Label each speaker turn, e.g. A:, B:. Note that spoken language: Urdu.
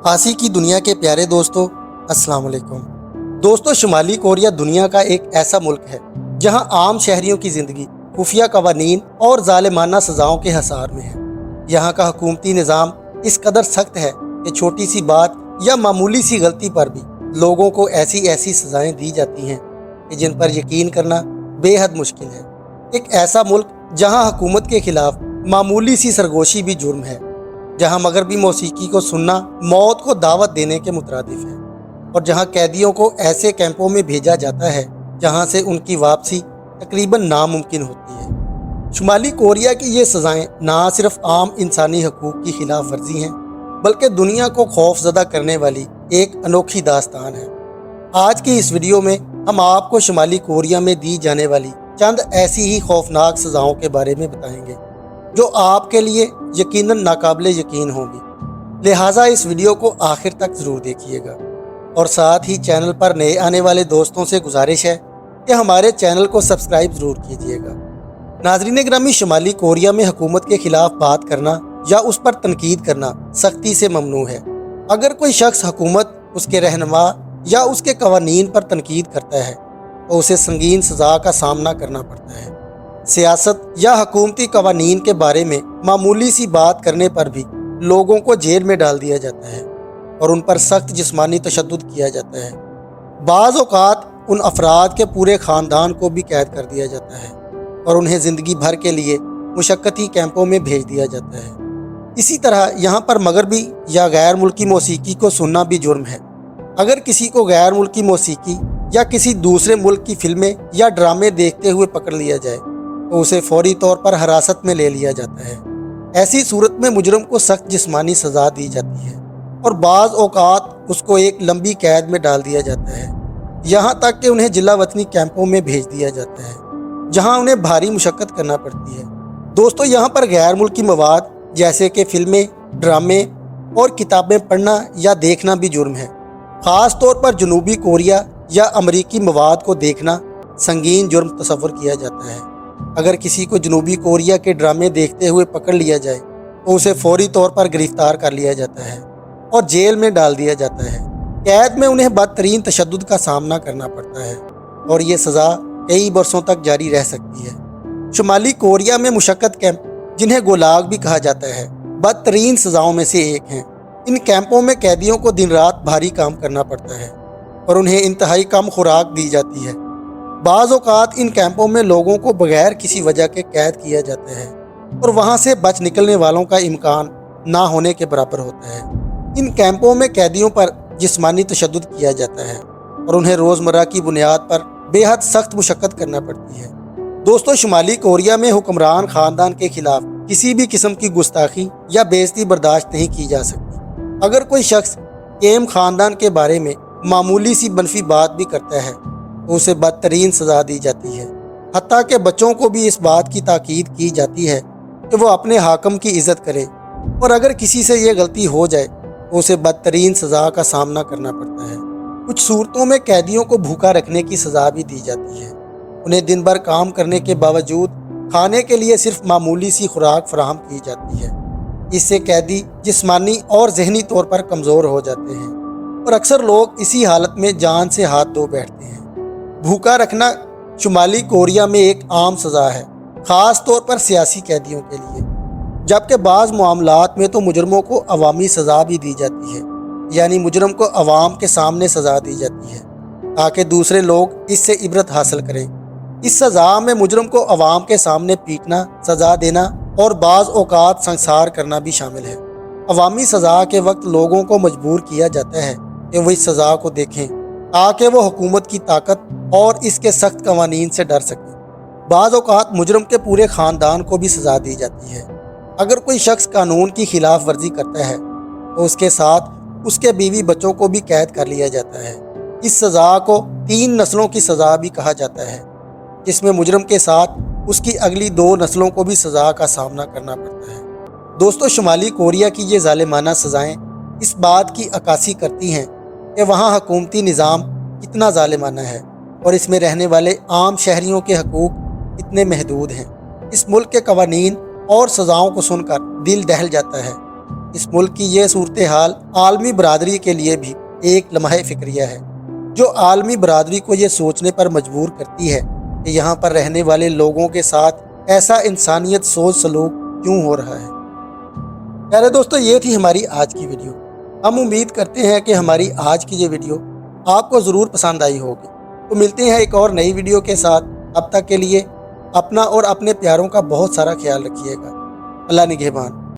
A: آسی کی دنیا کے پیارے دوستوں، السلام علیکم۔ دوستوں، شمالی کوریا دنیا کا ایک ایسا ملک ہے جہاں عام شہریوں کی زندگی خفیہ قوانین اور ظالمانہ سزاؤں کے حصار میں ہے۔ یہاں کا حکومتی نظام اس قدر سخت ہے کہ چھوٹی سی بات یا معمولی سی غلطی پر بھی لوگوں کو ایسی سزائیں دی جاتی ہیں کہ جن پر یقین کرنا بے حد مشکل ہے۔ ایک ایسا ملک جہاں حکومت کے خلاف معمولی سی سرگوشی بھی جرم ہے، جہاں مغربی موسیقی کو سننا موت کو دعوت دینے کے مترادف ہے، اور جہاں قیدیوں کو ایسے کیمپوں میں بھیجا جاتا ہے جہاں سے ان کی واپسی تقریباً ناممکن ہوتی ہے۔ شمالی کوریا کی یہ سزائیں نہ صرف عام انسانی حقوق کی خلاف ورزی ہیں، بلکہ دنیا کو خوف زدہ کرنے والی ایک انوکھی داستان ہے۔ آج کی اس ویڈیو میں ہم آپ کو شمالی کوریا میں دی جانے والی چند ایسی ہی خوفناک سزاؤں کے بارے میں بتائیں گے جو آپ کے لیے یقیناً ناقابل یقین ہوں گی، لہٰذا اس ویڈیو کو آخر تک ضرور دیکھیے گا۔ اور ساتھ ہی چینل پر نئے آنے والے دوستوں سے گزارش ہے کہ ہمارے چینل کو سبسکرائب ضرور کیجیے گا۔ ناظرین گرامی، شمالی کوریا میں حکومت کے خلاف بات کرنا یا اس پر تنقید کرنا سختی سے ممنوع ہے۔ اگر کوئی شخص حکومت، اس کے رہنما یا اس کے قوانین پر تنقید کرتا ہے تو اسے سنگین سزا کا سامنا کرنا پڑتا ہے۔ سیاست یا حکومتی قوانین کے بارے میں معمولی سی بات کرنے پر بھی لوگوں کو جیل میں ڈال دیا جاتا ہے اور ان پر سخت جسمانی تشدد کیا جاتا ہے۔ بعض اوقات ان افراد کے پورے خاندان کو بھی قید کر دیا جاتا ہے اور انہیں زندگی بھر کے لیے مشقتی کیمپوں میں بھیج دیا جاتا ہے۔ اسی طرح یہاں پر مغربی یا غیر ملکی موسیقی کو سننا بھی جرم ہے۔ اگر کسی کو غیر ملکی موسیقی یا کسی دوسرے ملک کی فلمیں یا ڈرامے دیکھتے ہوئے پکڑ لیا جائے تو اسے فوری طور پر حراست میں لے لیا جاتا ہے۔ ایسی صورت میں مجرم کو سخت جسمانی سزا دی جاتی ہے اور بعض اوقات اس کو ایک لمبی قید میں ڈال دیا جاتا ہے، یہاں تک کہ انہیں جلا وطنی کیمپوں میں بھیج دیا جاتا ہے جہاں انہیں بھاری مشقت کرنا پڑتی ہے۔ دوستو، یہاں پر غیر ملکی مواد جیسے کہ فلمیں، ڈرامے اور کتابیں پڑھنا یا دیکھنا بھی جرم ہے۔ خاص طور پر جنوبی کوریا یا امریکی مواد کو دیکھنا سنگین جرم تصور کیا جاتا ہے۔ اگر کسی کو جنوبی کوریا کے ڈرامے دیکھتے ہوئے پکڑ لیا جائے تو اسے فوری طور پر گرفتار کر لیا جاتا ہے اور جیل میں ڈال دیا جاتا ہے۔ قید میں انہیں بدترین تشدد کا سامنا کرنا پڑتا ہے اور یہ سزا کئی برسوں تک جاری رہ سکتی ہے۔ شمالی کوریا میں مشقت کیمپ، جنہیں گولاگ بھی کہا جاتا ہے، بدترین سزاؤں میں سے ایک ہیں۔ ان کیمپوں میں قیدیوں کو دن رات بھاری کام کرنا پڑتا ہے اور انہیں انتہائی کم خوراک دی جاتی ہے۔ بعض اوقات ان کیمپوں میں لوگوں کو بغیر کسی وجہ کے قید کیا جاتا ہے اور وہاں سے بچ نکلنے والوں کا امکان نہ ہونے کے برابر ہوتا ہے۔ ان کیمپوں میں قیدیوں پر جسمانی تشدد کیا جاتا ہے اور انہیں روزمرہ کی بنیاد پر بے حد سخت مشقت کرنا پڑتی ہے۔ دوستو، شمالی کوریا میں حکمران خاندان کے خلاف کسی بھی قسم کی گستاخی یا بے عزتی برداشت نہیں کی جا سکتی۔ اگر کوئی شخص کیم خاندان کے بارے میں معمولی سی منفی بات بھی کرتا ہے تو اسے بدترین سزا دی جاتی ہے، حتیٰ کہ بچوں کو بھی اس بات کی تاکید کی جاتی ہے کہ وہ اپنے حاکم کی عزت کرے، اور اگر کسی سے یہ غلطی ہو جائے تو اسے بدترین سزا کا سامنا کرنا پڑتا ہے۔ کچھ صورتوں میں قیدیوں کو بھوکا رکھنے کی سزا بھی دی جاتی ہے۔ انہیں دن بھر کام کرنے کے باوجود کھانے کے لیے صرف معمولی سی خوراک فراہم کی جاتی ہے۔ اس سے قیدی جسمانی اور ذہنی طور پر کمزور ہو جاتے ہیں اور اکثر لوگ اسی حالت میں جان سے ہاتھ دھو بیٹھتے ہیں۔ بھوکا رکھنا شمالی کوریا میں ایک عام سزا ہے، خاص طور پر سیاسی قیدیوں کے لیے، جبکہ بعض معاملات میں تو مجرموں کو عوامی سزا بھی دی جاتی ہے، یعنی مجرم کو عوام کے سامنے سزا دی جاتی ہے تاکہ دوسرے لوگ اس سے عبرت حاصل کریں۔ اس سزا میں مجرم کو عوام کے سامنے پیٹنا، سزا دینا اور بعض اوقات سنسار کرنا بھی شامل ہے۔ عوامی سزا کے وقت لوگوں کو مجبور کیا جاتا ہے کہ وہ اس سزا کو دیکھیں تاکہ وہ حکومت کی طاقت اور اس کے سخت قوانین سے ڈر سکیں۔ بعض اوقات مجرم کے پورے خاندان کو بھی سزا دی جاتی ہے۔ اگر کوئی شخص قانون کی خلاف ورزی کرتا ہے تو اس کے ساتھ اس کے بیوی بچوں کو بھی قید کر لیا جاتا ہے۔ اس سزا کو 3 نسلوں کی سزا بھی کہا جاتا ہے، جس میں مجرم کے ساتھ اس کی اگلی 2 نسلوں کو بھی سزا کا سامنا کرنا پڑتا ہے۔ دوستو، شمالی کوریا کی یہ ظالمانہ سزائیں اس بات کی عکاسی کرتی ہیں کہ وہاں حکومتی نظام کتنا ظالمانہ ہے اور اس میں رہنے والے عام شہریوں کے حقوق کتنے محدود ہیں۔ اس ملک کے قوانین اور سزاؤں کو سن کر دل دہل جاتا ہے۔ اس ملک کی یہ صورتحال عالمی برادری کے لیے بھی ایک لمحہ فکریہ ہے، جو عالمی برادری کو یہ سوچنے پر مجبور کرتی ہے کہ یہاں پر رہنے والے لوگوں کے ساتھ ایسا انسانیت سوچ سلوک کیوں ہو رہا ہے۔ پیارے دوستو، یہ تھی ہماری آج کی ویڈیو۔ ہم امید کرتے ہیں کہ ہماری آج کی یہ ویڈیو آپ کو ضرور پسند آئی ہوگی۔ تو ملتے ہیں ایک اور نئی ویڈیو کے ساتھ، اب تک کے لیے اپنا اور اپنے پیاروں کا بہت سارا خیال رکھیے گا۔ اللہ نگہبان۔